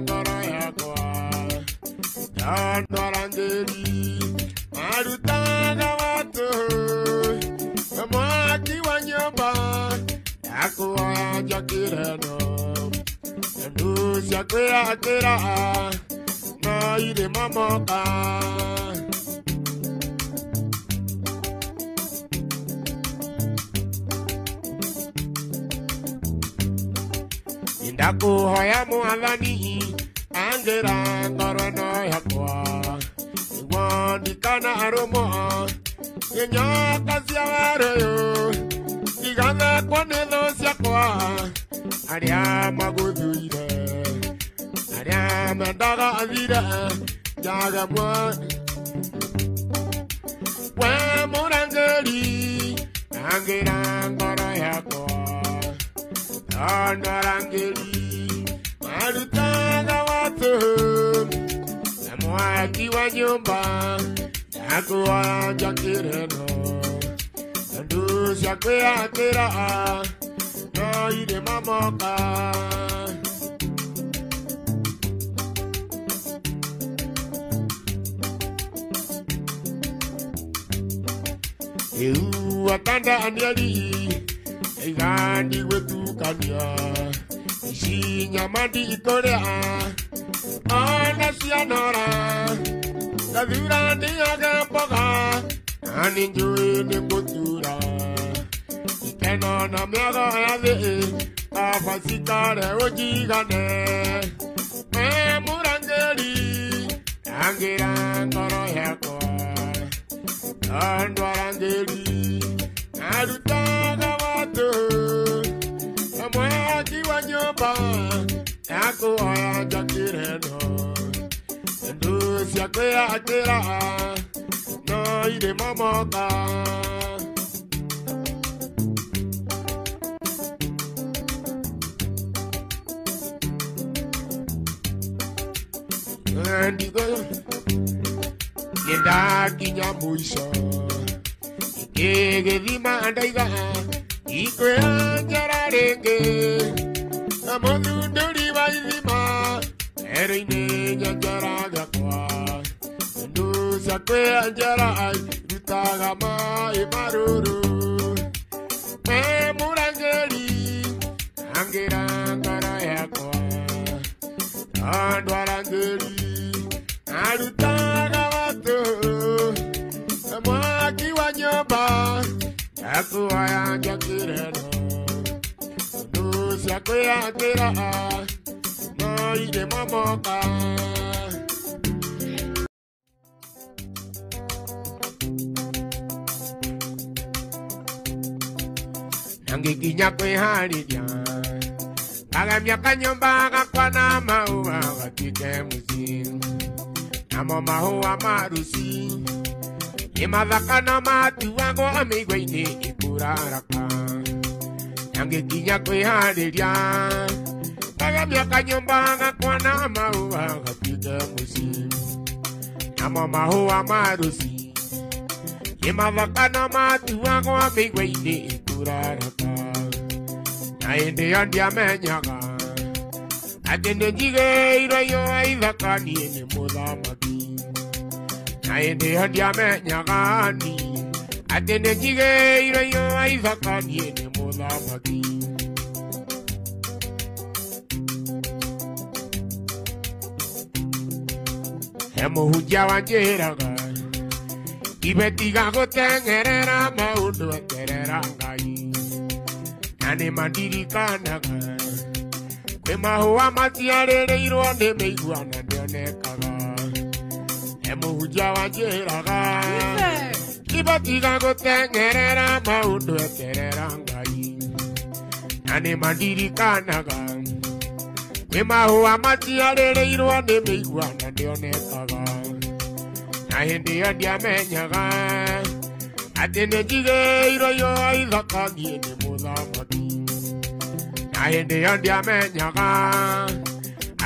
ngoro yakwa Yandorangeli Marutaga watu Mwaki wa nyumba Yakuwa jakireno Ndusi yakwea akira Na ide mamoka Indaku hoya muadhani Angera ngorono yakwa Iwandikana aromo Yenya kasi ya wareyo Igana kwa nedo siakwa Aria maguduire Aria mendaga azire Jaga mwa We murangeli Angera ngoro yakwa Yandorangeli Marutaga watu Mwaki wa nyumba Yakuwa jakireno Ndusi yakwea akira No ide mamoka Eu wakanda anyali Egandi wetu kanya Ishi nyamandi ikorea Ana sianora Kadura ni agapoga Ani njui ni kutura Ikeno na miaga yade Afasikare ojigane Murangeli Angira ngoro yakwa Yandorangeli Narutaga watu Mwaki wa nyumba Yakuwa jakireno Ndusi yakwea akira No ide mamoka Ndigo Yenda kinya muisho Ikege dhima andaiga Ikwe anjara renge Amodu nduri waizima Ereine nyanjara gakwa Ndusi yakwe anjara Rutaga mai maruru Murangeli Angira ngara yakwa Yandorangeli Narutaga watu Mwaki wa nyumba Yakuwa jakireno Ndusi yakwea akira No ide mamoka Nangikinya kwehariria Agamya kanyomba gakwana maua gatike muzimu Namo mahua marusi Imathaka na matuago amigwa-ini ikuraraka Nangikinya kwihariria Agamya kanyomba gakwana maua gatike muzimu Namo mahua marusi Imathaka na matuago amigwa-ini ikuraraka Na indi yandia menyaga Ati nenjigeirwo yo aithaka niĩ nĩ mũthamaki Na indi yandia menyaga ni Ati nenjigeirwo yo aithaka niĩ nĩ mũthamaki He mũhunjia wanjĩraga Ibetiga gũteng'erera maũndũ eterera Ngai Na nĩ mandirikanaga Kwe mahua matiarĩrĩirwo nĩ mĩigua na ndĩonekaga He mũhunjia wanjĩraga Ibetiga gũteng'erera maũndũ eterera Ngai Na nĩ mandirikanaga Kwe mahua matiarĩrĩirwo nĩ mĩigua na ndĩonekaga Na hĩndĩ ĩyo ndiamenyaga Ati nenjigeirwo yo aithaka niĩ nĩ mũthamaki Na hĩndĩ ĩyo ndiamenyaga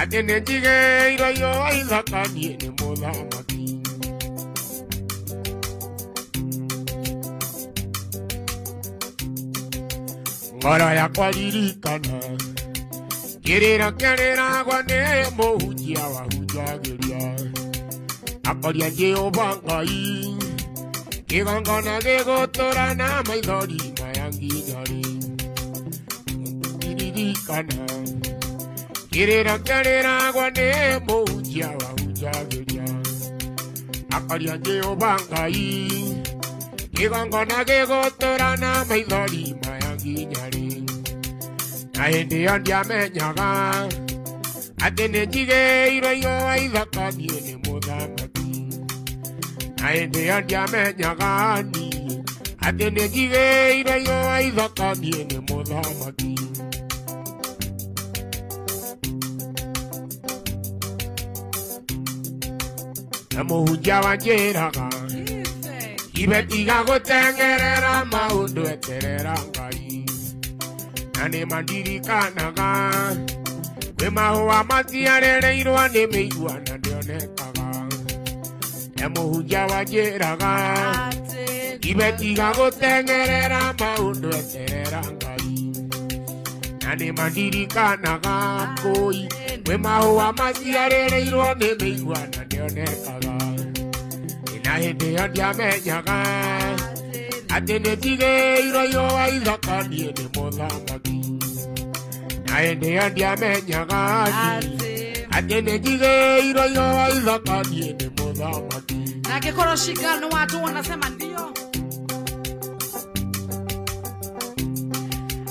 Ati nenjigeirwo yo aithaka niĩ nĩ mũthamaki Ngoro yakwa ririkana Kirira kirira gwane mohujia wahujagiria Akoria Jehova Ngai Kigongona gigotora na maithori mayangi nyari Tiririkana Kirira kirira gwane mohujia wahujagiria Akoria Jehova Ngai Kigongona gigotora na maithori mayangi nyari Na hindi andia menyaga Ati nenjige iroyo aithakanie ni muthamaki Na hindi andia menyaga ni Ati nenjige iroyo aithakanie ni muthamaki Na muhunjia wanjiraga Ibetiga gutengerera maundu eterera Ngai Nani mandirikanaga Kwe mahua matiarereirwa ni meigua na ndionekaga Na muhunjia wanjiraga Ibetiga gutengerera maundu eterera Ngai Nani mandirikanaga Koi Kwe mahua matiarereirwa ni meigua na ndionekaga Na hindi andia menyaga Ati netige iroyo aithakanie ni muthamaki Na hindi andia menyaga Ati netige iroyo aithakanie ni muthamaki Na kikoro shika ni watu wanasema ndio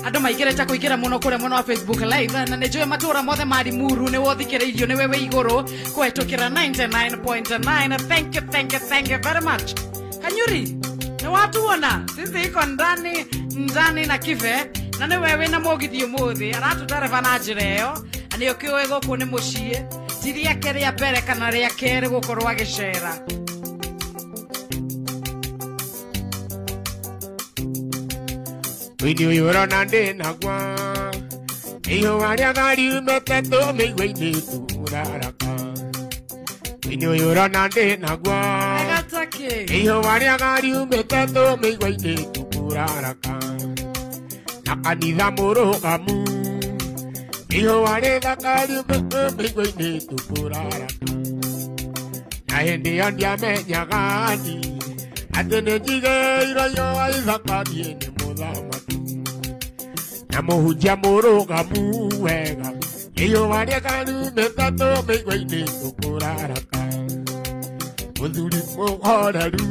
Ado maikire kuikira muno kure muno wa Facebook live na nejoe matura mothe mari muru ne wothikire irio ne wewe igoro kwetukira 99.9 thank you very much Kanyuri ni watu wana sisi iko ndani na kive na ne wewe na mogithio muthi aratu tareva na njireo ani okiwe goku ni mucie tiria keria pere kana ria kere gukorwa gicera Wini uyura nande nagwa Iyo waria gari umeteto meigweini turaraka Wini uyura nande nagwa Agatake Iyo waria gari umeteto meigweini turaraka Nakanitha murugamu Iyo waria gari umeteto meigweini turaraka Na hindi andia menyaga ni Ati nenjige iroyo aithakanie ni muthamaki Na muhunjia murugamu wega Iyo waria gari umeteto meigweini turaraka Muthuri muhoreru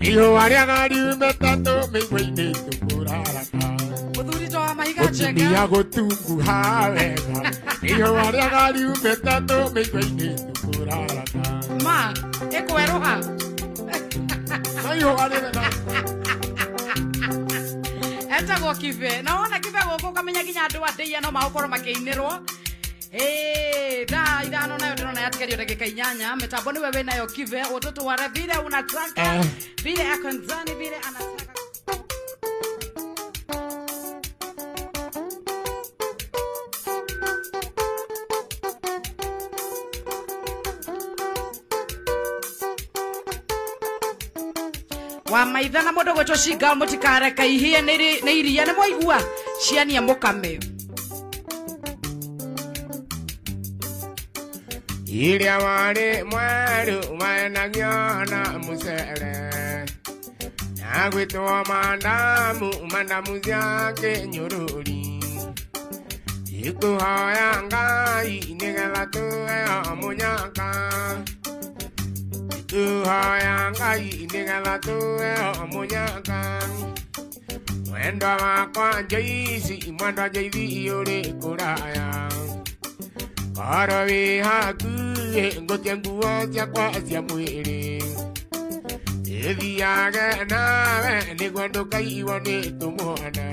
Iyo waria gari umeteto meigweini turaraka Muthuri to mahiga chega Mutumia gutunguha wega Iyo waria gari umeteto meigweini turaraka Ma ekweruha Iyo waria Eta go kive na ona kive go kamenya kinya andu adeia no maukoro makeinirwo da idano nayo ndona yatikerio dakika 8 metambo ni wewe nayo kive watoto wale vile unataka vile akonzani vile anataka Wa maithana mundu gwetwo shinga mutikare kaihie ne iria ne moigua ciania mukame Iria wale mwaru wananyona musere Nagwitwa mandamu zake nyururi Ikuhoya Ngai nigetha tuwe munyaka Ikuhoya Ngai nigetha tuwe munyaka Mwendwa wakwa Joyce mwendwa Joyce uri kuraya Koro wi hakuhĩ ngũtie nguo ciakwa cia mwĩrĩ Ĩthiage nawe nĩguo ndũkaiywo nĩ tũmwana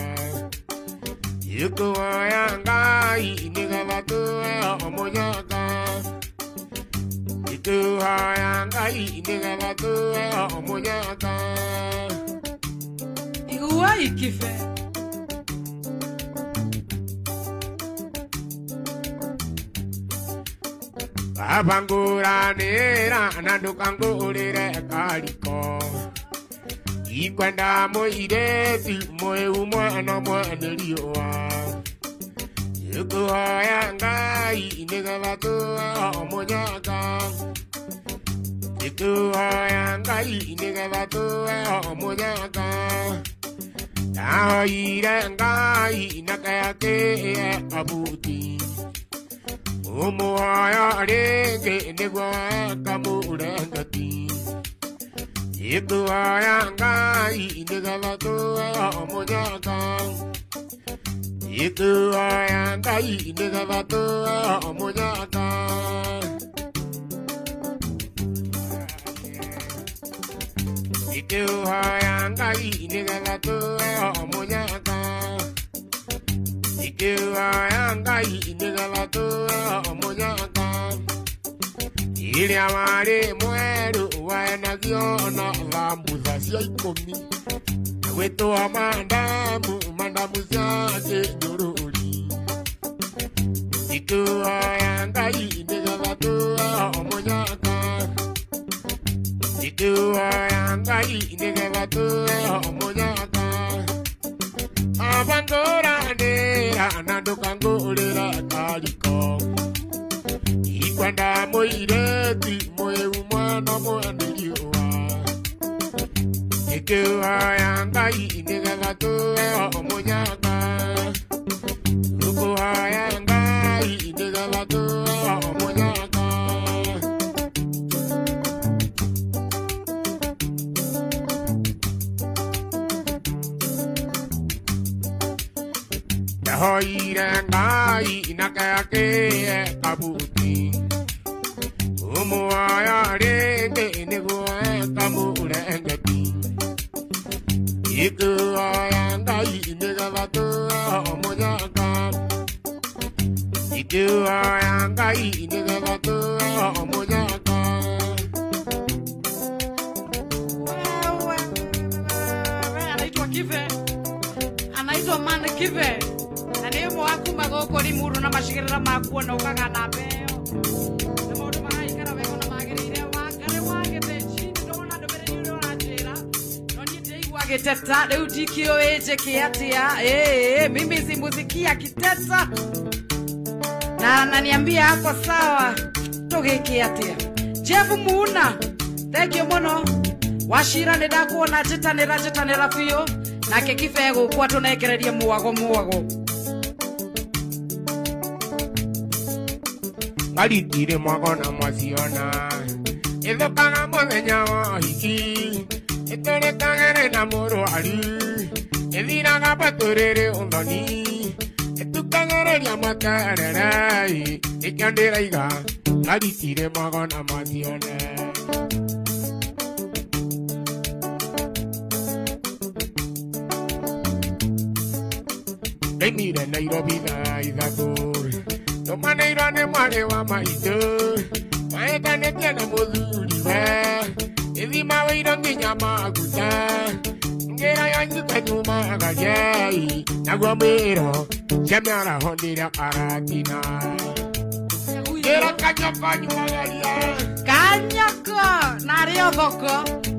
Ikuhoya Ngai nigetha tuwe munyaka Ikuhoya Ngai nigetha tuwe munyaka Igua ikife Abanguranira na ndukangurire kariko Ikwenda muireti mweu mwana mwaniriwa Tukuhoya Ngai nĩgetha tũmũnyaka. Tukuhoya Ngai nĩgetha tũmũnyaka. Ndahoire Ngai na kaya abuti. Ũmũhoya rĩngĩ nĩguo kamũrengeti. Tukuhoya Ngai nĩgetha tũmũnyaka. Tukuhoya Ngai nĩgetha tũmũnyaka. Tukuhoya Ngai nĩgetha tũmũnyaka. Tukuhoya Ngai nĩgetha tũmũnyaka. Ĩrĩa warĩ mwerũ wenagio na thambutha cia 10. Gwĩtwo mandamu cia kĩnyũrũri. Tukuhoya Ngai nĩgetha tũmũnyaka. Tukuhoya Ngai nĩgetha tũmũnyaka. Abangũranĩra na ndũkangũrĩra kariko. Ikwenda mũirĩti mũĩu mwana mwanĩriũa. Tukuhoya Ngai nĩgetha tũmũnyaka. Tukuhoya Ngai nĩgetha tũmũnyaka. Ndahoire Ngai na kaya abuti. Ũmũhoya rĩngĩ nĩguo kamũrengeti. Tukuhoya Ngai nĩgetha tũmũnyaka. Tukuhoya Ngai nĩgetha tũmũnyaka. Anaitwa Kive. Anaitwa Man Kive. Na nĩ ũmwe wa kuma gũkũ Limuru na macigĩrĩra makuo na ũkaga na mbeo. Na maũndũ maraikara wega na magĩrĩire. Wangari wa Gĩthĩnji ndona ndũmĩrĩri ũrĩa ũranjĩra. No niĩ ndĩigua agĩteta rĩu ndikĩũĩ njĩke atĩa. Mimi simbuzikia akiteta. Na ananiambia ako sawa. Tũgĩke atĩa. Jeff Muna. Thank you mũno. Wachira nĩ ndakuona njĩtanĩra biũ. Nake Kibe gũkwa tũnekererie muago. Maritire mwago na mwaciona. Ithũkaga mũthenya wa hiki. Ĩtũrĩkagĩrĩ na mũrwaru. Ĩthiraga batũrĩrĩ ũthoni. Ĩtukagĩrĩria materere. Ĩkĩo ndĩraiga. Maritire mwago na mwaciona. Ndaimire Nairobi thaa ithatũ. Tũmanĩirwo nĩ mwarĩ wa maitũ. Mahĩtanĩtie na mũthuriwe. Ithima wĩiro nginya maguta. Ngĩra yanjũka nyumagarie. Naguo mwĩro cia mĩaraho nĩrĩa aratina. Ngĩra kanyoko nyumagarie. Kanyoko narĩ o thoko.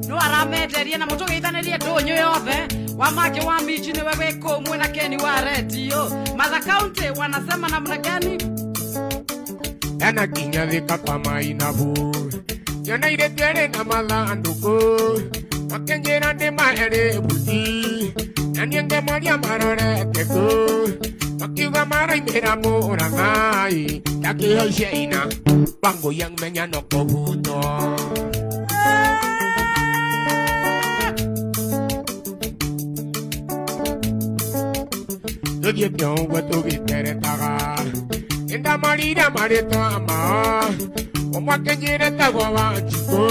No aramenderia na mũtũgeithanĩrie ndũnyũ yothe. Wamake wa miji ni wewe komwe na Keni wa radio. Mother County wanasema namna gani? Yana kinya thika kama inabu. Yana ile tere na malanduko. Makenjera de mahere buti. Nanyenge maria marore teko. Makiwa marai mera morangai. Taki hoisheina. Bango yang menya no kobuto. Oye pion wato vitere taga. Enda marida marito ama. Omwa kenjire tagwa wa chico.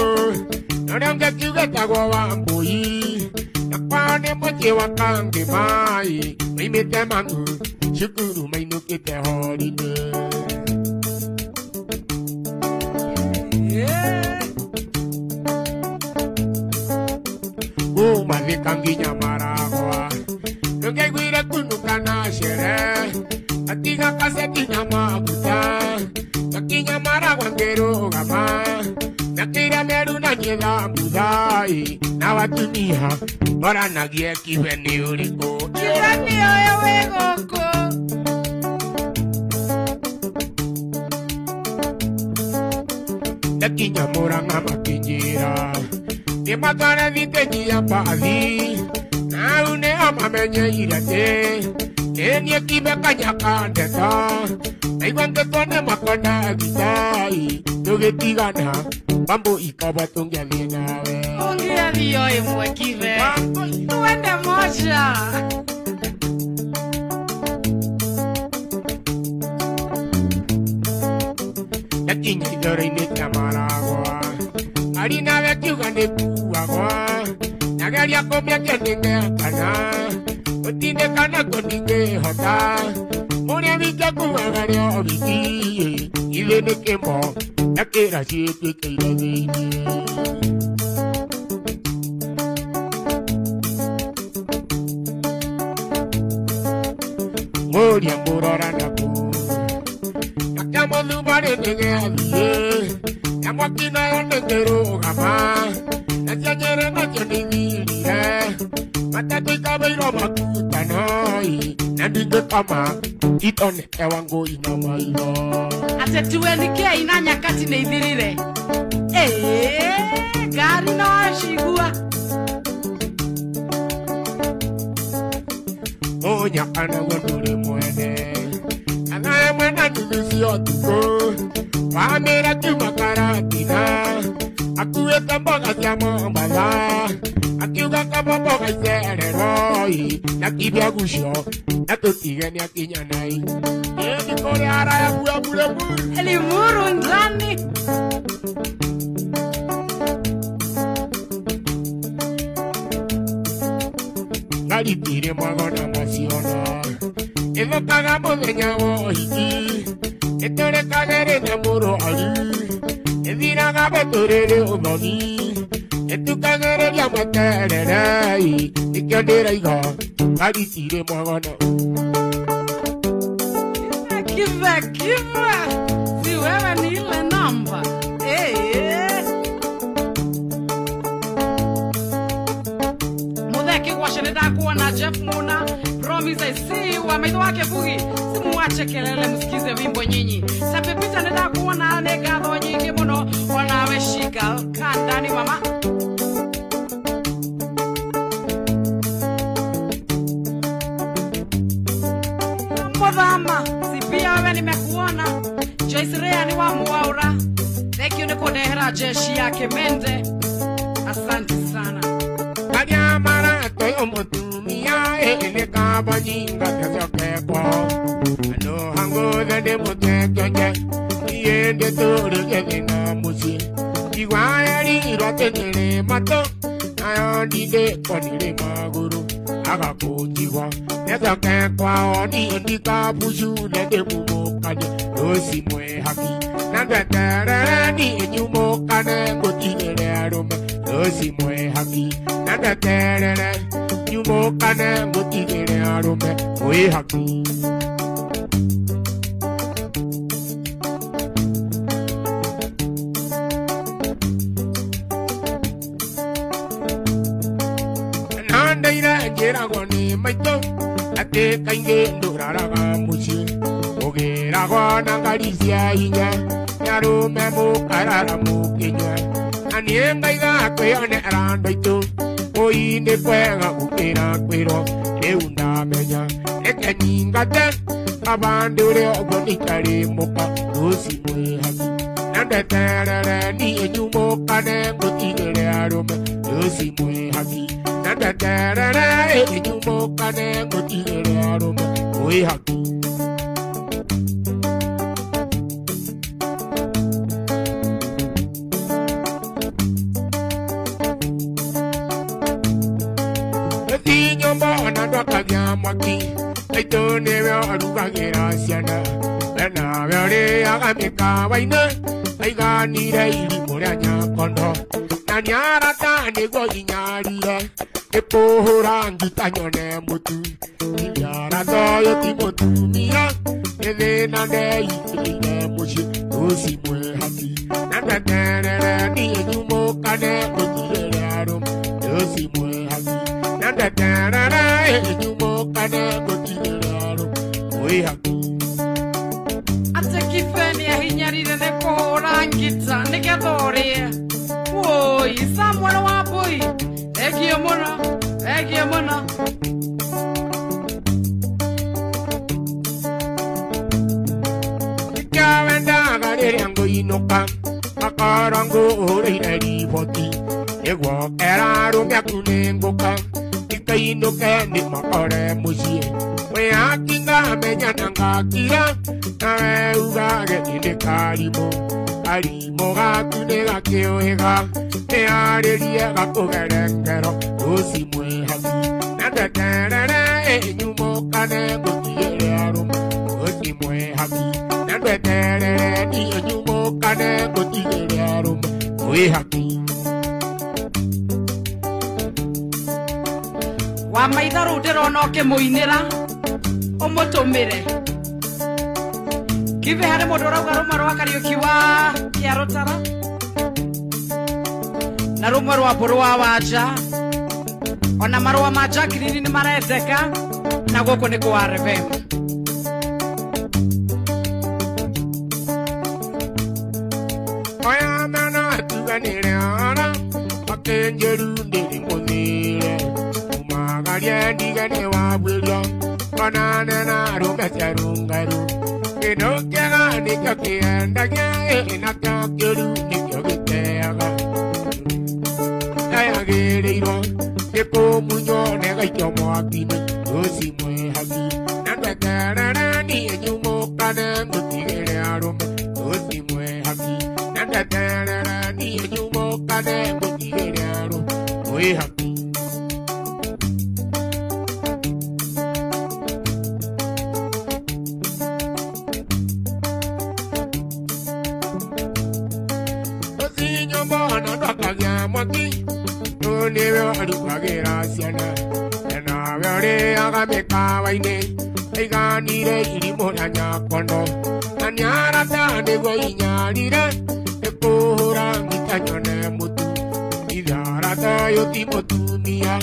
Naranga kiwe tagwa wa mboi. Nakwane moche wa kange mai. Mimete mangu. Shukuru mainu kite horine. Mavikanginya maragwa. Nunge guire kunuka na shere. Atiga kaseti nyama kuta. Nakinya maragwa ngero gama. Nakira meru na nyela mudai. Na watumiha. Ora nagie kiveni uriko. Kiveni oyo wegoko. yakinya muranga makinyira nimatware thitĩnyia mbathi na une amamenyeire atĩ enie kibe kanyaka ndeta naigua ngĩtwone makona thitai tũgĩtigana mambo ikaba tũngĩathiĩ nawe Ungeathio ĩmwe kibe tuende moja yakinya ithoro-inĩ cia maragwa ari nawe akiuga nĩ kuagwa nageria kũmĩakia ndĩngĩakana gũtindĩkana kũndingĩhota ũrĩa wike kuaga rĩo wiki ithuĩ nĩ kĩmo na kĩra ciĩtwĩkĩire thĩinĩ mũria mũrora naku Mũthumbarĩ nĩgĩathiĩ na mwaki nayo nĩngĩrũgama nacio Nyĩrĩ nacio nĩithirire matatũ ikabeirwo makutanoi na ndingĩkoma itonete Wangũi na maitho atĩ tuenikie ina nyakati nĩ ithirire ngari no cigua mũnyakana guo ndũrĩ mwene anaye mwena nuthucio tukũ wamĩra kiuma karatina akuĩte mboga cia Mombatha akiuga kama mboga icereroi na kibia gucio na tũtige nĩakinya nai ĩni kũrĩa araya kuya Limuru Limuru ndani ngaritire magona maciona ĩthũkaga mũthenya wa ũhiki ĩtũrĩkagĩrĩ na mũrũaru ĩthiraga betũrĩrĩ ũthoni ĩtukagĩrĩria matererei nĩkĩo ndĩraiga ngaritire magona kiva si wewe ni ile namba mutheki gwashe nĩndakuona Jeff Muna Promise I see you amaitho wake Bugi simuache kelele msikize wimbo nyinyi sapepita nĩndakuona nĩ ngatho nyingĩ mũno onawe shika kandani mama Mwadhama si pia wewe nimekuona Joyce Rea ni wa Mwaura thank you nikudehera jeshi yake Mende asante sana Kanyamara toyo mutumia ene kabanyinga tezokeko ano hango de mutekenye yende toro yena musi igwayari rotenere mato ayo dide konire maguru agakunjigwa tezokeko oni ndika pushu de mumokane rosi mwe haki nandatere ni enyumokane ngotinere aroma rosi mwe haki nandaterere nyumokane ngotigere arume mwe haki nandaire njĩragwo nĩ maitũ atĩ kaingĩ ndũraraga mũciĩ ũgĩragwo na ngari cia hinya nĩ arũme mũkarara mũkĩnyua na niĩ ngaiga kwĩonera andũ aitũ Oi nĩ kwega gũkĩra kwĩrwo rĩu ndamenya reke nyingate kabandĩ ũrĩa ũguo nĩikarĩmũka rũci mwĩhaki na ndeterere niĩ nyumũkane ngũtigĩre arũme rũci mwĩhaki na ndeterere nyumũkane ngũtigĩre arũme mwĩhaki Mbona ndwakagia mwaki aitũ nĩwe arugagĩra ciana na weũrĩaga mĩkawa-inĩ aiganire irimũ rĩa Nyakondo na nĩarata nĩguo inyarire ĩkũhũra ngita nyone mũtu nĩaratha ũyũ ti mũtumia nĩ thĩna ndeitĩrĩire mũciĩ rũci mwĩhaki na ndeterere niĩ nyumũkane ngũtigĩre arũme rũci mwĩhaki na ndeterere nyumũkane ngũtigĩre arũme mwĩhaki ate kifeni ya hinyari Marina de Corangita, Nicadore. Whoa, someone wa boy. Egiamona. Kawenda garerango inoka. Akarango ready poti. Ego eraro gakunengoka. Ikainoka ni makare musie. We akinga menyanga kira. Nawe ugage ine karimo. Karimo gakune gakiohega. Te areria gakogerekero. Osi mwe hapi. Nandaterere enyumokane gotiere arum. Osi mwe hapi. Nandaterere ni enyumokane gotiere arum. Oe hapi. Wa maitharu ndironoke muinira umutumire kive hari mundu urauga rumwe rwa Kariuki wa Kiarutara na rumwe rwa mburu wa Wanja ona marua ma Jacqueline ni marendeka na guku ni kwa Revema Oya mana tuganire ana akenjeru ndi munire Magaria digane wa bwilyo Banana na ruga rungaru Kino kega nika kienda kia Inaka kiru nika kiteaga Kaya gireiro Kiko munyo nega itomo akine Yosi mwe haki Nanda terere ni enyumo kane Mutigere arume Yosi mwe haki Nanda terere ni enyumo kane Mutigere arume Mwe haki Iganire irimo nyanyakono Nanyara tane go inyarire Ekura mitanyone mutu Idara tayo timotumia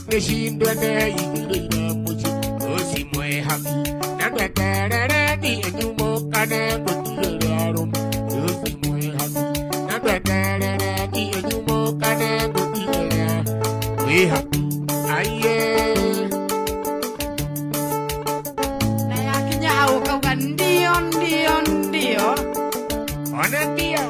Neshindwe ne igire muji Osi mwe haki Nandwe terere ni enyumo kane Gotigere arum Osi mwe haki Nandwe terere ni enyumo kane Gotigere Mwe haki Aye Ndio. Ona ndio.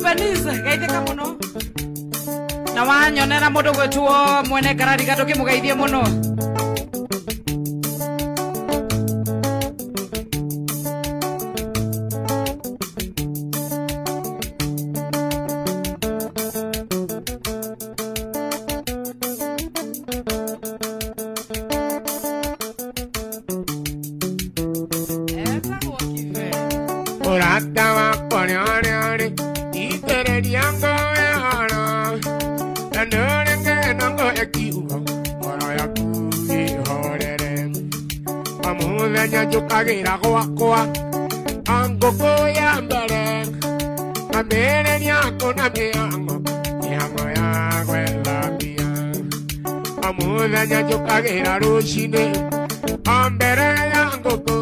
Beniza, gaitheka muno. Na wanyonera mundu gwetuo mwene karari gatuke mugaithie muno. Agira goa ango goya mbere amere nyako na miango ya gwela mia amuda nyajo kagira rushine ambere yango go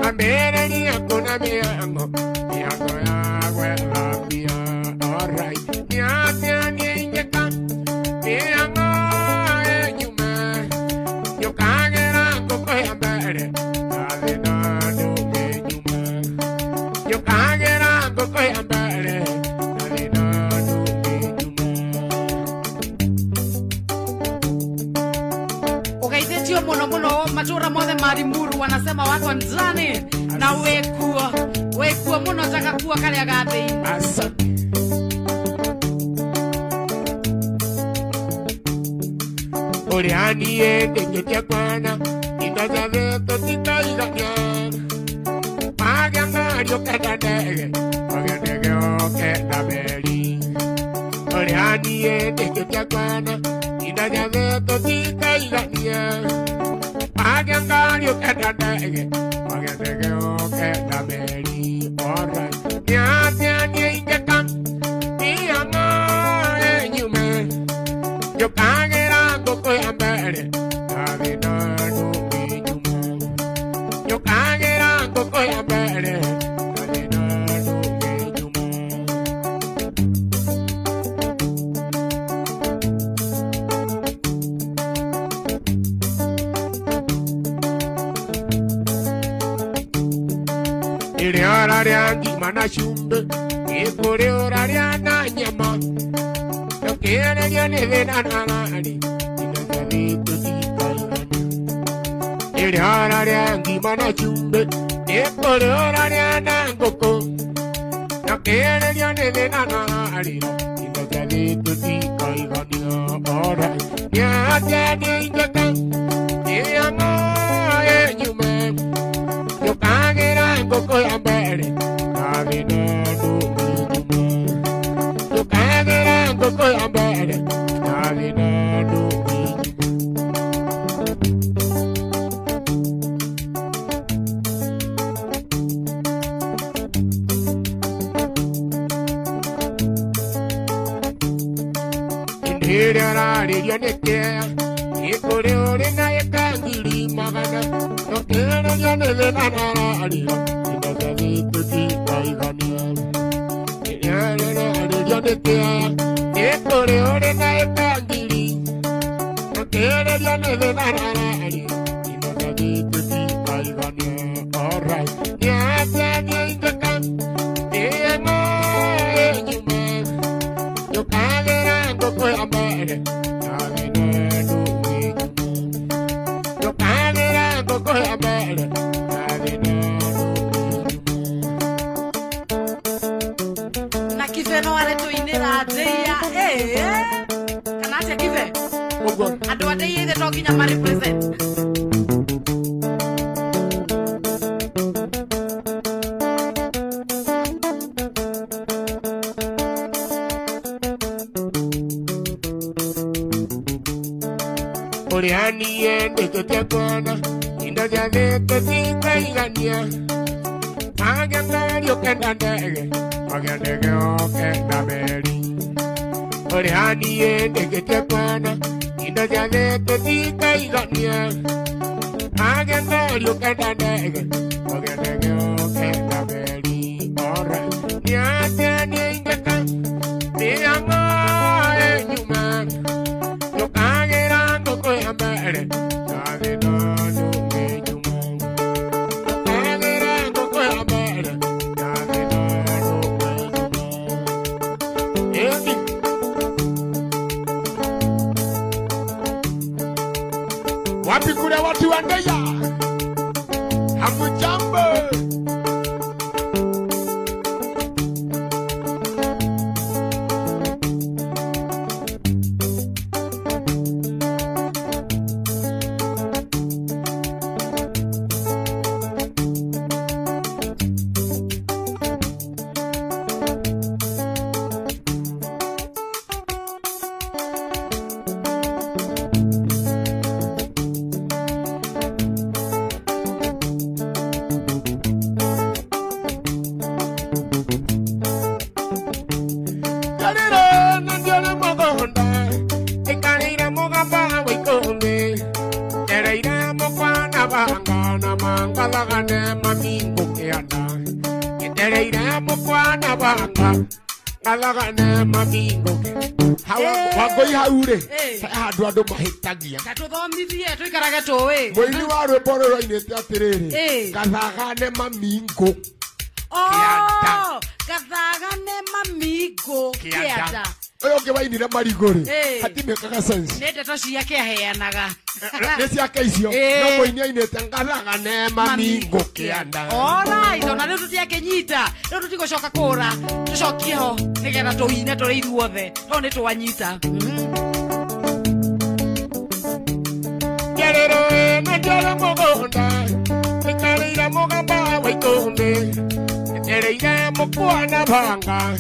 amere nyako na miango ya gwela mia alright ya ni ingeka miango enyuma yo kagira go goya mbere Matura mothe Marimuru wanasema wako ndani na wekuwa muno taka kuwa kale agate asante Oriani ngetia kwana Ingaza veto tika ilanya Magiangario kadadege Magiandege oke dabeli Oriani ngetia kwana Ingaza veto tika ilanya Magiangario kadadege Magiandege oke dabeli Alright Nyapia nye ingeka Nianga Ere oraria ngima chumbe, ekore oraria na nyama. No quiere ya ne de nanari, inazalito tikaigani. Ere oraria ngima chumbe, ekore oraria na ngoko. No quiere ya ne de nanari, inazalito tikaigani. Ora, ya ya ni ngaka, ya ma enyume. Yo kagera ngoko ambere, kagena do enyume. Yo kagera ngoko ambere, kagena do enyume. Inhera ya netea, ikore ore na yakangiri magana. No quiero ya ne de nanari, inazalito tikaigani. Ya netea, ikore ore na yakangiri. No quiero ya ne de nanari, inazalito tikaigani. Alright, ya ya ni ngaka, ya ma enyume. Yo kagera ngoko ambere, kagena do enyume. Yo kagera ngoko ambere, kagena do enyume. Na kive no are to inera adeya kanati kive Ogo. ado adeya the talking ya represent. Oriani ende que te acuerda, inda ya de que tinga y gania. Paganda yo que nandege, paganda yo que naberi. Oriani ende que te acuerda, inda ya de que tinga y gania. Paganda yo que nandege, paganda yo que naberi. Alright, ya te ni ngaka, me amo enyuma. Yo kagera ngoko ambere, kagena do enyume. Yo kagera ngoko ambere, kagena do enyume. Eki. Wapi kule watu wa Ndeya? Hamujambo. Alagane mamingo hawa wagoi haure adu adu mahitagia Katuthomithie tuikarage tuwi Moini wa rwimbo rwainite atiriri gathagane mamingo gathagane mamingo kianda oyo ngiwainire marigori hatimekaga sense ndeto ciake aheanaga niciake icio no moini ainite gathagane mamingo kianda alright ona riu tutiakenyita riu tutigocoka kura tucokie ho nigetha tuine turi ithuothe no ni twanyita Gerero na jara mogonda ikarira mogamba waitombe ereira mokwana banga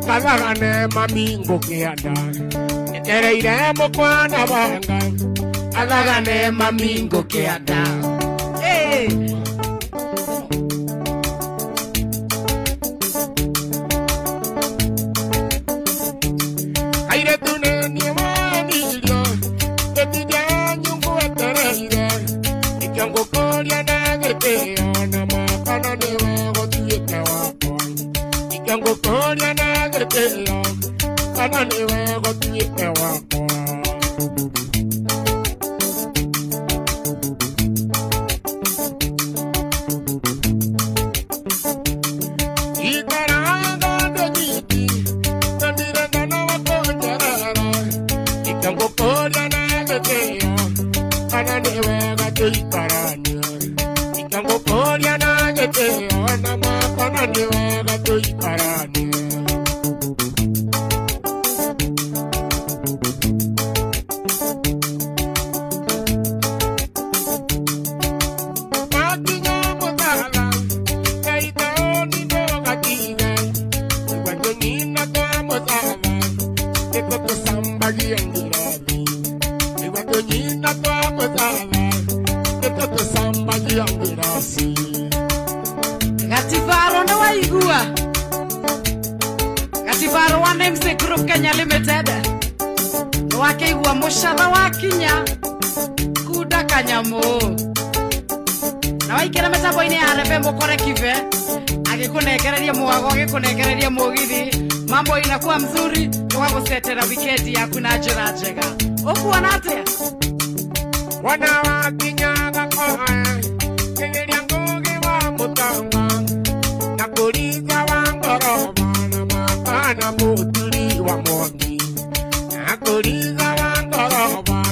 gathagane mamingo kianda ereira mokwana banga gathagane mamingo kianda aire tuneni mamilio etidia nyungu etereire ikiango koria na geteo na makana niwe gotuite wakwa ikiango koria na geteo kana niwe gotuite wakwa samba giangirani. Iwato nyina toa mozala. Toto samba giangirasi. Gatifaro na waigua. Gatifaro wa Namesake Group Kenya Limited. Wakeigua mushara wa kinya. Kuda kanyamo. Na waikira metabo ine arepe mukore kive. Agikunegereria mwago, agikunegereria mugithi. Mambo inakuwa mzuri. Tukagusetera wikendi yaku na njira njega. Ukuona atia? Wana wa kinyaga koe. Kengeria ngugi wa mutanga. Na kuriza wa ngoroba. Na makana muturi wa mwangi. Na kuriza wa ngoroba.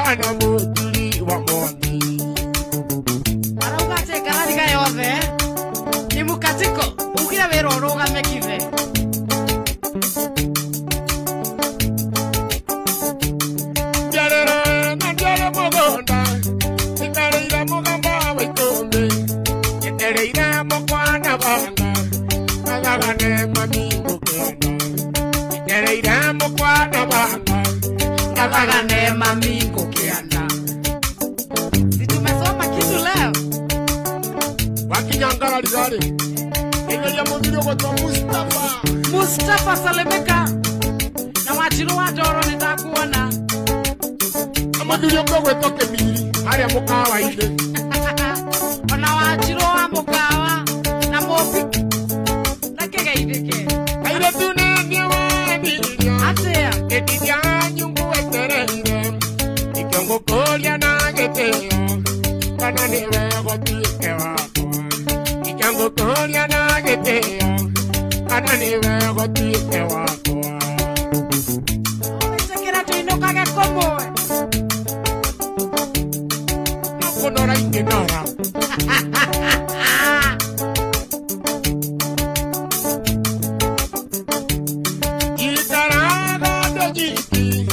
Ana muturi wa mwangi. Arauga karari ga yothe. Ni mukatiko. Ugira wero roga mekive. Jarere na jare mogonda. Ikareira mogamba waitombe. Ikareira mokwana banga. Kagagane mamingo kena. Ikareira mokwana banga. Kagagane mamingo kianda. Si tumesoma kitu leo. Wakinyangara lizare. Ikareira mobili kwa Mustafa. Mustafa Salemeka. Na wajiro wa doro nitakuona. Amadulio kwa toke mili. Hali mukawa ile. Ona wajiro wa mukawa. Na mopi. Na kega ideke. Aile tuneni wa milia. Atea. Edidia nyungu eterere. Ikongo kolia na geteo. Kana niwe gotike wako. Ikongo kolia na geteo. Kana niwe gotike wako. Sekera tuinuka gekomoe. Nakonora ingenora. Itaraga dojiti.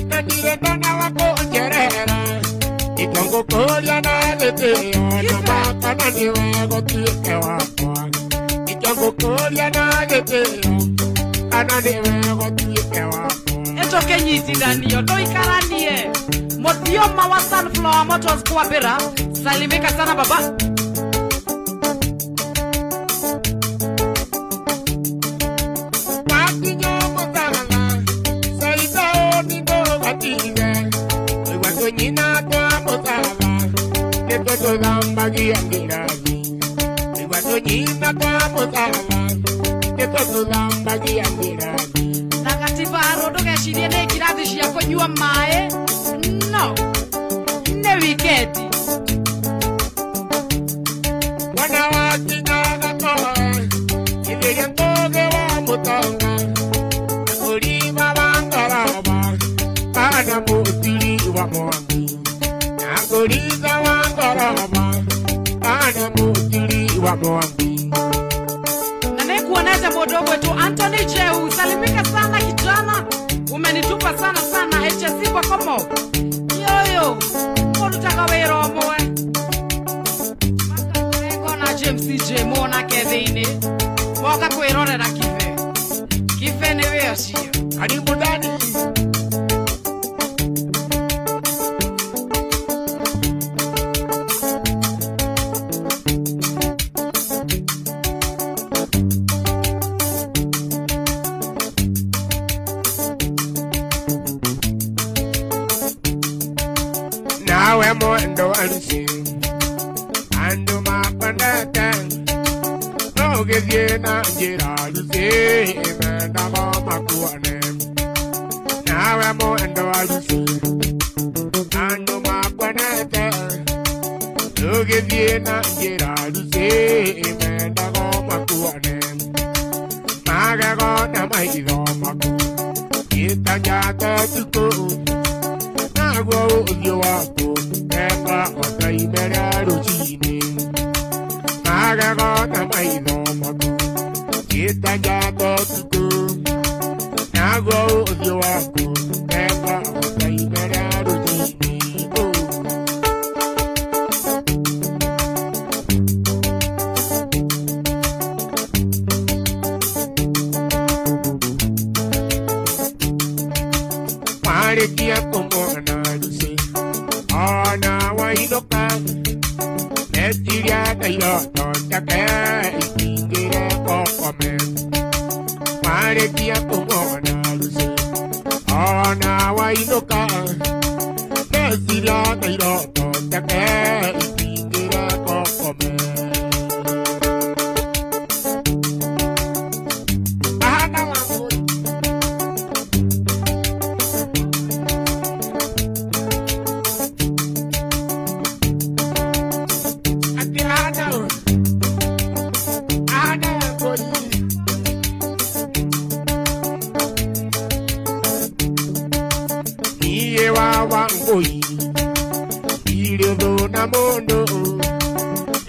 Nadireta na wako njerera. Ikongo kolia na geteo. Kana niwe gotike wako. Ikongo kolia na geteo. Kana niwe gotike wako. Eto kenyiti danio. Toikaranie. Motioma wa Sunflower Motors kuwapira. Salimika sana baba. Nyina toa mozala. Toto damba giangirani. Iwato nyina toa mozala. Toto damba giangirani. Na Gatifaro ndugecirie ni kirathi cia kunyua mae. No. Ne wikendi. Wana wa kinyaga koe. Ileria ngoge wa mutanga. Nakulima wa ngoroba. Kana mutiri wa mwangi. Nakuriza wa ngoroba. Kana mutiri wa mwangi. Na nikuonesha modogo wetu Anthony Jeu. Salimika sana kijana. Umenitupa sana sana. HSC kwa komo. Yoyo. Morutaka wero moe. Maka na James CJ mona kethini. Moka kwirorera kive. Kive ni weo cio. Karibu ndani. Nawe mwendo alisi. Ando mapandata. Nogethie na njira alisi. Menda goma kuane. Nawe mwendo alisi. Ando mapandata. Nogethie na njira alisi. Menda goma kuane. Magago na maitho maku. Itanyata tuku. Nagwa uthio wako. Eka otaimeria ruchini. Magago na maitho maku. Itanyata tuku. Nagwa uthio wako. Eka otaimeria ruchini. Marekia kumona duse Ana wainoka Netiria kairoto Chake ikingire kokome Marekia kumona duse Ana wainoka Netiria kairoto Chake ikingire kokome Mondo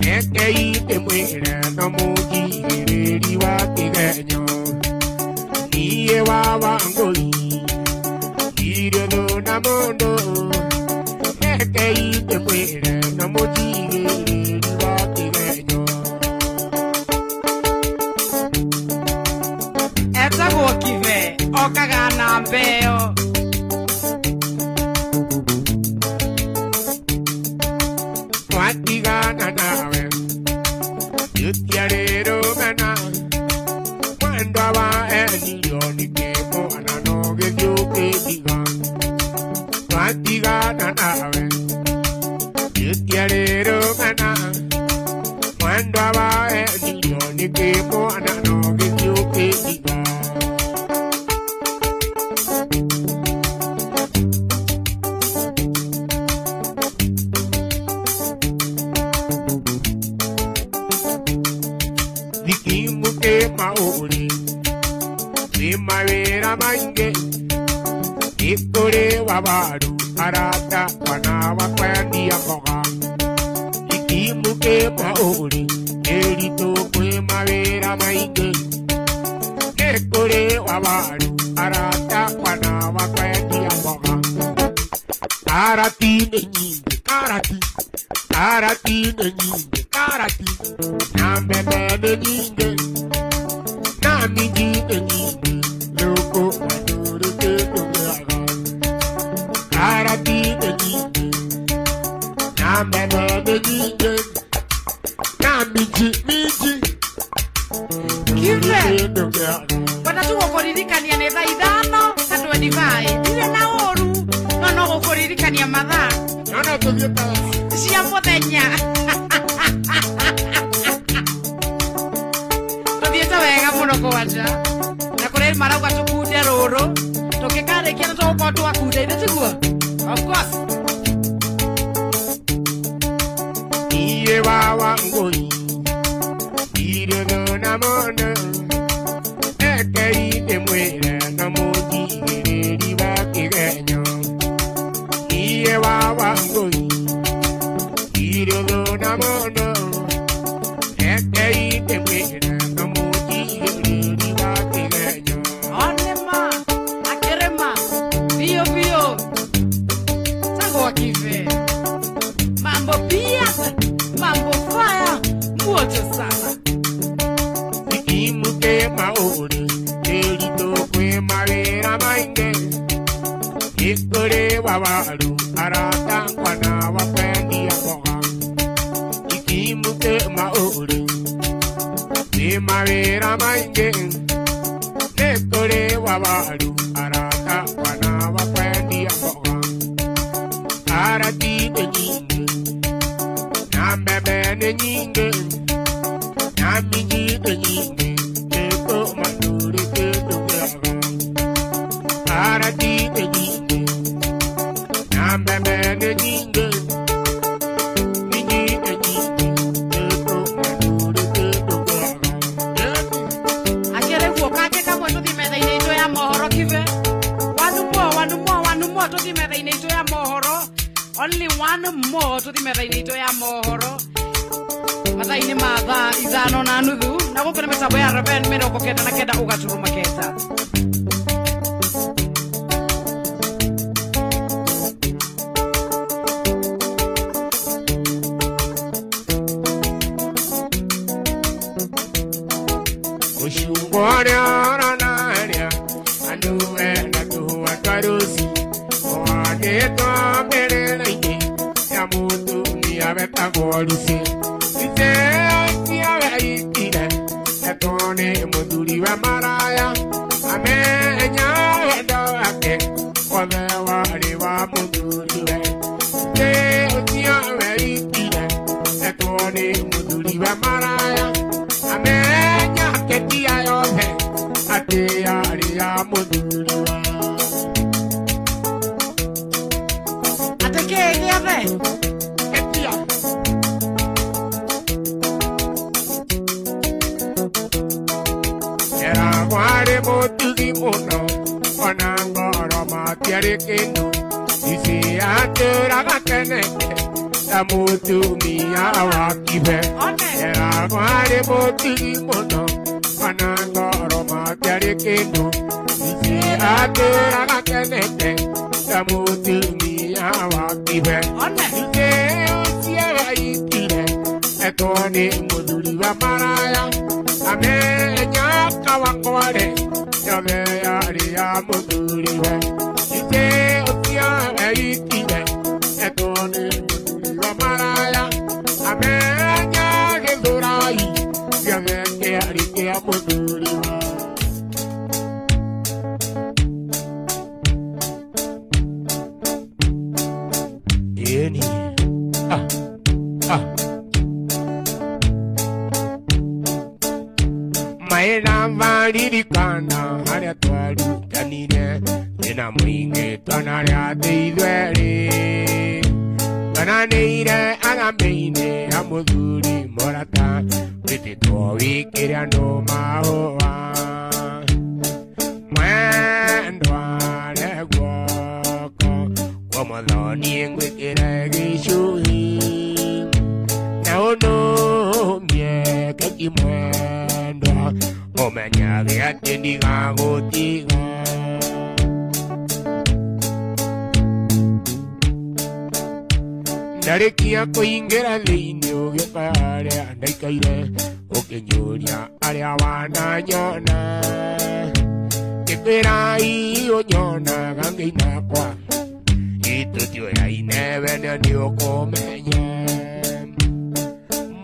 eke ite mwere no muji reri wa kigenyo niye wa wangoi ire do na mondo eke ite mwere no muji reri wa kigenyo eta go kive okaga na mbeo Watigana nawe Yutiarero gana Mwenda wa enilioni kemo Ananoge yuke diga Watigana nawe Yutiarero gana Mwenda wa enilioni kemo Ananoge yuke diga Maori Primavera mange Ikore wabaru Arata wanawa kwandi ya koga Ikimuke maori Erito primavera mange Ikore wabaru Arata wanawa kwandi ya koga Arati nenyinde Arati Arati nenyinde Arati Nambebe nenyinde Namiji nenyinde Loko madure kedogaga Arati nenyinde Nambebe nenyinde Namiji Kive Watatu wakoririkania neza idano Katwa divai Ile na oru Nono wakoririkania madha Nono tuvyota Sia potenya Todieta wega muno kwaja Na kore marauga tukude roro Tokekare kiana toko tu akude Ide tigua Of course Iye wawa ngoi Ire no na mono Eke ite mwere na moji Ireri wa kigenyo Iye wawa ngoi Ire no na mono Eke ite mwere na moji Ireri wa kigenyo Onema Akerema Bio bio Tango wakive Mambo pia Mambo fire Moto sana Ikimuke maori Erito kwe mawera mainge Ikore wawaru Arata wana wakwendi ya koga Ikimuke maori Kwe mawera mainge Ikore wawaru Arata wana wakwendi ya koga Arati nenyinge Nambebe nenyinge Namiji nenyinge Eko madure kedogaga Arati nenyinge Nambebe nenyinge Niji nenyinge Eko madure kedogaga Akere kake kamwe tuthimete inaito ya mohoro kive Wanu mo tuthimete inaito ya mohoro Only one more tuthimete inaito ya mohoro Mathaini mathaa ithano na nuthu Na gukuna mitambo ya Raven mirongo kenda na kenda ugaturuma kenda Ushungwara naria Anduwe na tuwa karusi eto mere naini ya mutu ni abeta golisi ite ti abaitire eto ne muduri wa maraya amenya edo ake odewa riwa muduri we te ti abaitire eto ne muduri wa maraya amenya ke ti ayohe ate ya muduri wa era guare motugi mono onangoro matiare kenu isi atura gakeneke tamutu mia wakibe era guare motugi mono onangoro matiare kenu isi atura gakeneke tamutu mia wakibe ite usiya itire etoni muduri wa maraya amenya kawakware yame ya muduri we ite usiya itire etoni muduri wa maraya amenya gezurai yame ya muduri we Yeni Maena varirikana haria twarutanire ina mwingi twanaria teithweri twananĩire agame-inĩ ya mũthuri mũrata wĩtĩtwo wĩkĩre andũ mahũa mwendwane guoko kwa mũthoni ngwĩkĩre gĩcũhi na ũnũmie keki mwendwa ũmenyage atĩ ndigagũtiga ndarĩkia kũingĩra thĩinĩ ũgĩũka harĩa ndaikaire ũkĩnyũria arĩa wananyona ngĩkwĩra ũnyonaga ngĩinakwa itũtioyaine wene nĩũkũmenya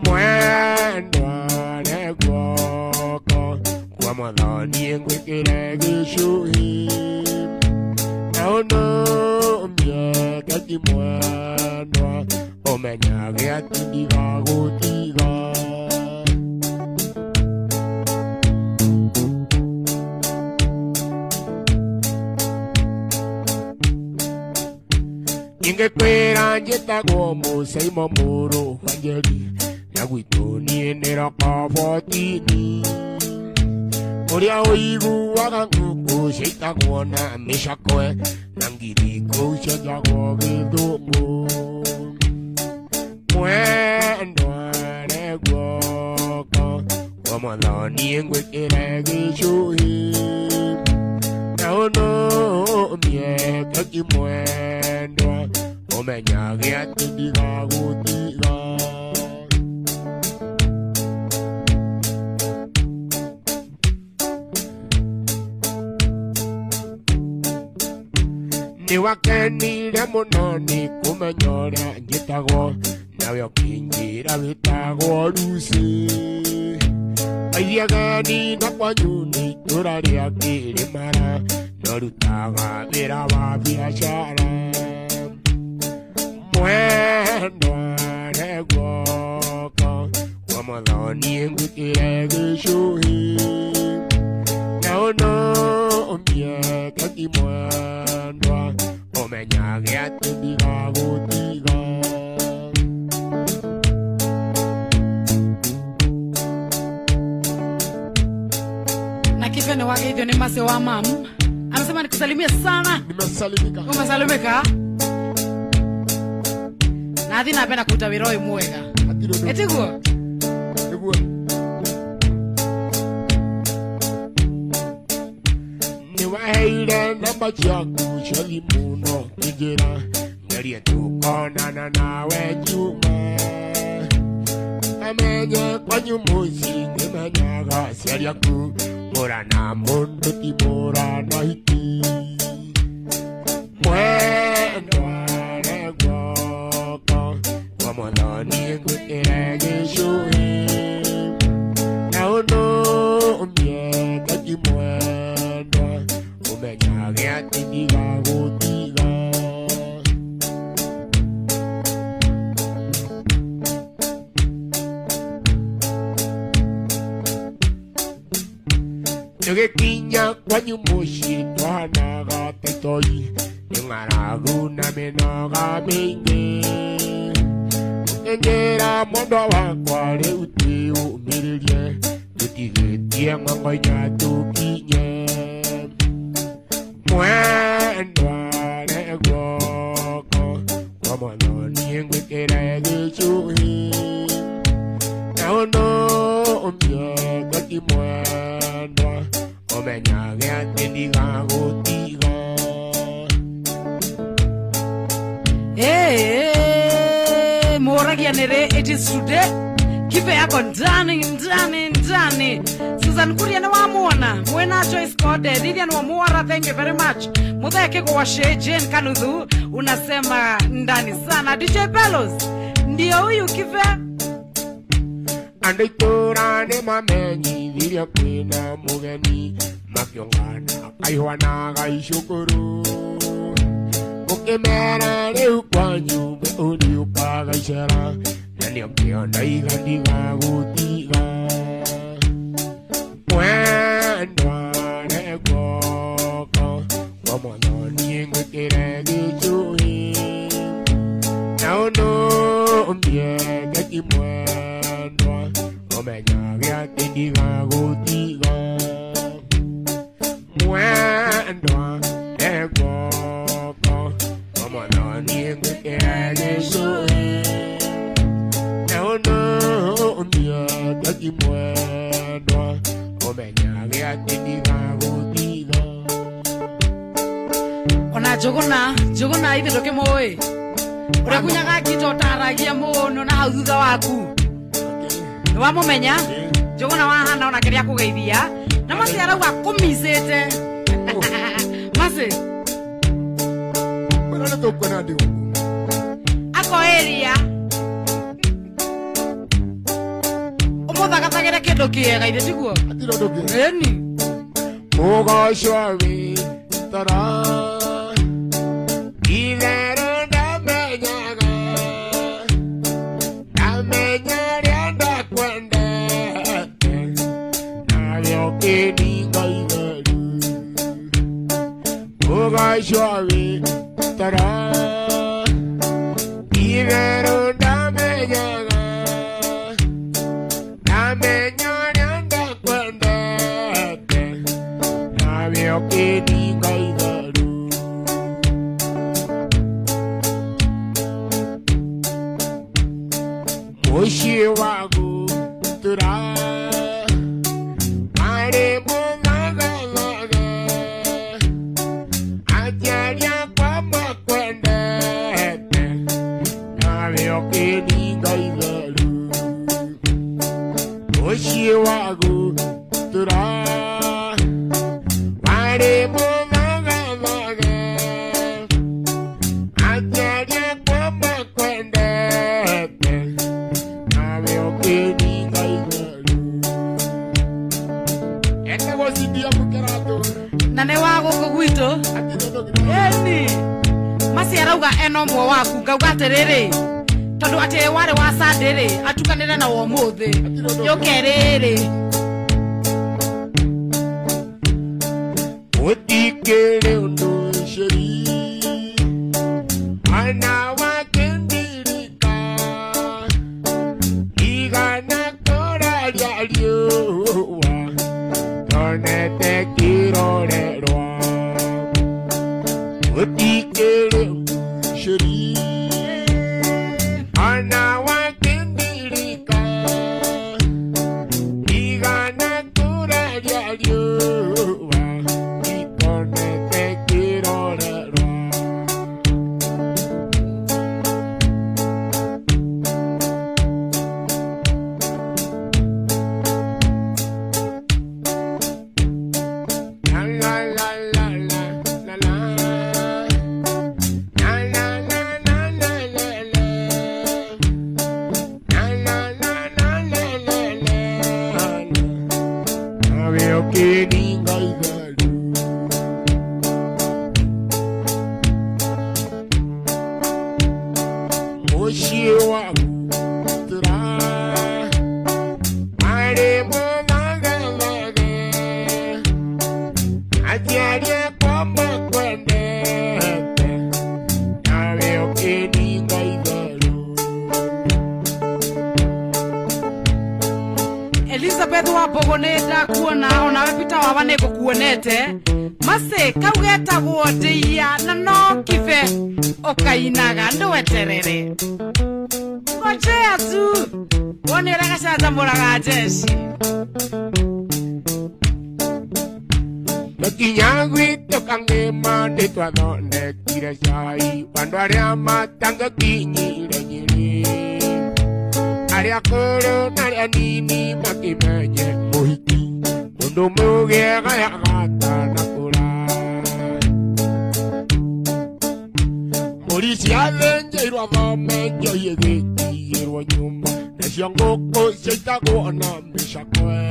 mwendwane guoko kwa mũthoni ngwĩkĩre gĩcũhi na ũnũmie keki mwendwa ũmenyage atĩ ndigagũtiga ingĩkwĩra njĩtagwo Mũceimo mũrũ wa Njeri na gwitũ niĩ nĩ Rokobotini ũrĩa ũiguaga ngũkũ ciaitagwo na mĩcakwe na ngiri kũu cienjagwo Gĩthũngũ mwendwane guoko kwa mũthoni ngwĩkĩre gĩcũhi na ũnũmie keki mwendwa ũmenyage atĩ ndigagũtiga nĩwakenire mũno nĩ kũmenya ũrĩa njĩtagwo nawe ũkĩnjĩra wĩtagwo Lucy aithĩageni na kwanyu nĩ itũra rĩa Kĩrĩmara no rutaga wĩra wa biacara mwendwane guoko kwa mũthoni ngwĩkĩre gĩcũhi na ũnũmie keki mwendwa ũmenyage atĩ ndigagũtiga na kivyo ni wage hivyo ni mase wa mam anasema nikusalimia sana. Nimesalimika. Umesalimika na athi napenda kutawiroi mwega etiguo niguo niwaheire namba ciaku cia thimũ no ingĩra ngerie tũkonana nawe Juma amenye kwanyu mũciĩ nĩmenyaga aciari aku mũrana mũndũ ti mũrana hiki mwendwa Kinya kwanyu moshi Tuhana gata toi Ngaragu na menoga mingi Ngera mondo wakwa Reu te umiririe Tutigetie ngangonya tukinye Mwendwa negoko Kwa mononi ngwekera gichuhi Naono umbye kati mwendwa Omenya gea tendiga gotiga Moragia nere, it is today. Kipe yako ndani. Susan Kuria na wamuona. Mwena Joyce Kode, Lilian Wamuara, thank you very much. Mutheke kwa washe, Jane Kanuthu, unasema ndani sana. DJ Bellows, ndio huyu Kipe. Andaitora ne mamenyi, Lilia Kwena mugeni, Makiongana, Kaiwana gaishukuru. Ukemera leu kwanyu, uri upaga ishara. Nani okiona igandiga gutiga Mwendwa negoko Wamononi ngwekere gichuhi Nauno umbye gati mwendwa Omenya gea tendiga gutiga Mwendwa negoko Wamononi ngwekere gichuhi No, mia, daki mwendwa Omenya gea tendiga gutiga Ona jogona ithi ndoke moe Ura kunyaga kito taragia mono na hau thutha waku Nwa mumenya Jogona wahana ona keria kugeithia Na masi arauga kumisete Masi Mwana tokona ndi Ako area Thagatagira kindu kiega ire tiguo atiro nduki eni Mugashwawi tara Ilero ndamenyaga Ndamenya ndakwende Navyo kininga iveru Mugashwawi tara Ilero ndamenyaga Amenyanya kwendete Navyo kininga iveru Moshi wagu tura Mare mungagalaga Ajaria kwa makwendete Navyo kininga iveru Oshi wagu tura Ware mungagalaga Ajaria kwa makwendete Navyo kininga iveru Ete gosidia mukerato Nane wago kugwito Eni Masi arauga eno mwa waku Ngauga terere Tondu ate ware wa sadere atukanire na womuthi yokerere Otikere undu sheri Ana wakendirika Igana koraria liuwa Tonete kirorerwa Otikere undu sheri Ana wakendirika Igana kuraria liuwa Itonete kirorerwa La la la la la kininga iveru Moshi wagu tura Mare mungagalaga Bethu wa Bogoneta kuona onawe Peter wa Neko kuonete mase kaugeta guotia na no kife okainaga nduweterere ngochea tu wone rega shaza muraga jeshi Makinyagwi tokangema ndetwa donde kire shai Wando aria matanga kinyire nyiri Aria koro naria nini makimenye muhiki Mundu mugega ya gata na kura Morisi alenje irwa thome njoye giti irwa nyumba Nesio ngoko seitago na mishakwe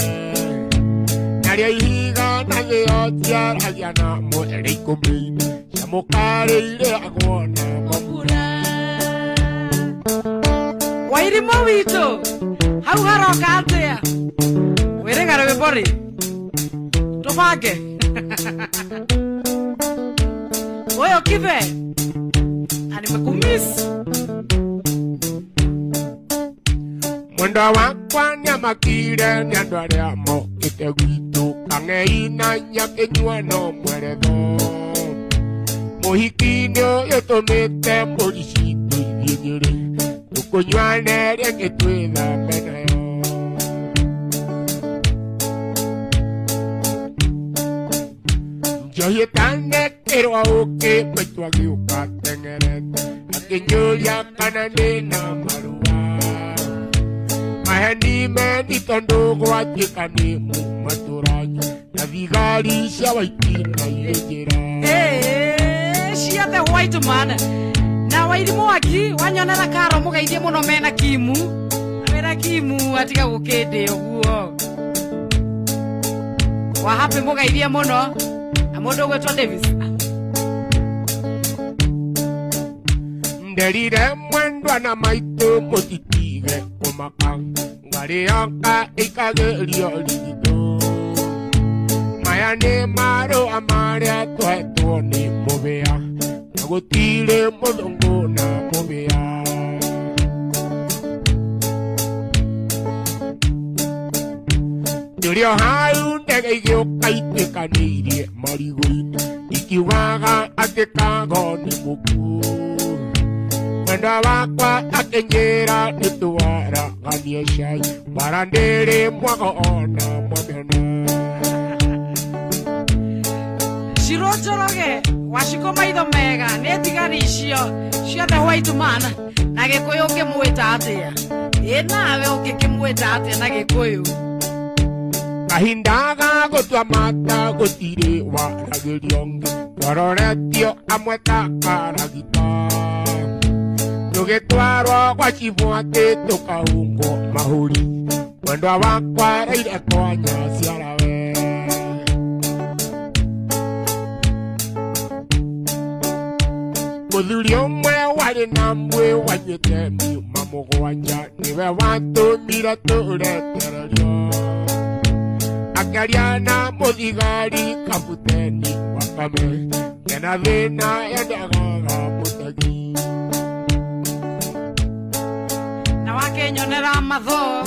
Naria ihiga na geotia ragia na mwere ikumini Shamukare ile agona mabura Wairimo wito hau haroka atia Weregara webori Tofage Oyo kive Animekumiss Mwenda wakwa nyamakire nyandware amo kite witu Kangeina nyakenyua no mweretho Muhikinyo yotomete morishiti vinyere Tukunywane renge tuweza menayo Njoyetane kerwa oke mwetua giuka tengerete Akinyoya kanane na marua Maheni meni tondo kwa jikani mumaturaji Na vigari sha waitina yejera Shia the white man Na wairimo waki wanyonera karo mugaithie muno mena kimu Amera kimu atiga gukende uguo Wahape mugaithie muno Amondo gwetwa Davis Nderire mwendwa na maitu mutitige kumaka Ngari yonka ikagerio ligido Maya ni maro amaria tuhetuo ni mubea Nagutire mudungu na mubea Ndurio hau ndege igioka itekanirie marigoini Ikiwaga atekago ni muku Mwenda wakwa akenyera nituwara ganie shai Marandere mwago ona mwamena Shirojoroge washiko maitho mega netigari icio cia the white man na gikuyu ngimwita atia nawe ukikimwita atia na gikuyu Kahindaga gutwa mata gutire waragirionge Twaroretio amwe ta karagita Tugitwarwo kwa chibuate tukahungo mahuri Mwendwa wakwa reire kwa nyaciarawe Muthuri umwe wari na mwe wanyite miuma mugwanja Niwe watumire turetererio Akariana muthigari kabuteni wakame Kena thina yendegaga mutegi Na wakenyonera matho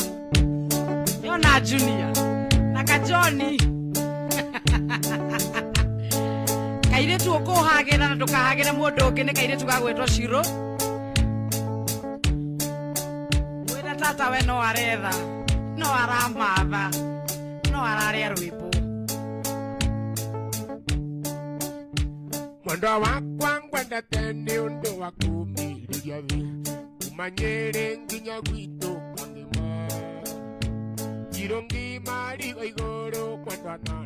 Yona Junior na Kajoni Kairetu ukuhagira na tukahagira mundu ungi ni kairetu gagwetwo Shiro Wena tata we no aretha no aramatha no araria rwimbo Mwendwa wakwa ngwendete ni undu wa kumiriria thi Umanyere nginya gwitu kangima Jirungi marigo iguru mwendwa na